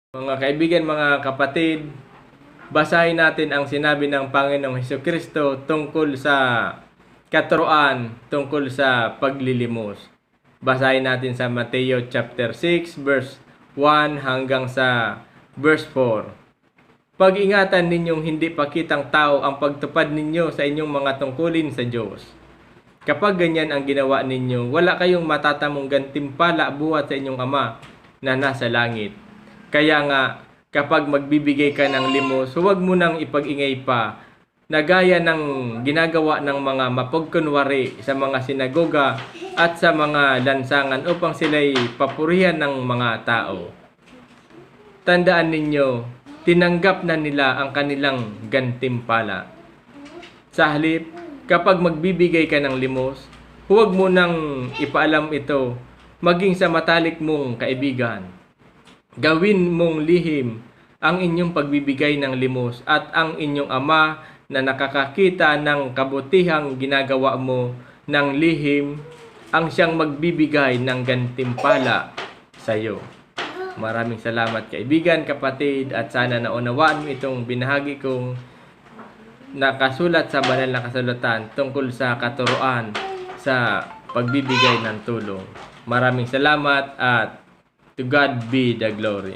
Mga kaibigan, mga kapatid, basahin natin ang sinabi ng Panginoong Hesukristo tungkol sa katuruan, tungkol sa paglilimos. Basahin natin sa Mateo chapter 6 verse 1 hanggang sa verse 4. Pag-ingatan ninyong hindi pakitang tao ang pagtupad ninyo sa inyong mga tungkulin sa Diyos. Kapag ganyan ang ginawa ninyo, wala kayong matatamong gantimpala buhat sa inyong Ama na nasa langit. Kaya nga, kapag magbibigay ka ng limos, huwag mo nang ipag-ingay pa na gaya ng ginagawa ng mga mapagkunwari sa mga sinagoga at sa mga lansangan upang sila'y papurihan ng mga tao. Tandaan ninyo, tinanggap na nila ang kanilang gantimpala. Sa halip, kapag magbibigay ka ng limos, huwag mo nang ipaalam ito maging sa matalik mong kaibigan. Gawin mong lihim ang inyong pagbibigay ng limos at ang inyong Ama na nakakakita ng kabutihang ginagawa mo ng lihim ang siyang magbibigay ng gantimpala sa iyo. Maraming salamat kaibigan, kapatid, at sana naunawaan mo itong binahagi kong nakasulat sa banal na kasulatan tungkol sa katuruan sa pagbibigay ng tulong. Maraming salamat at to God be the glory.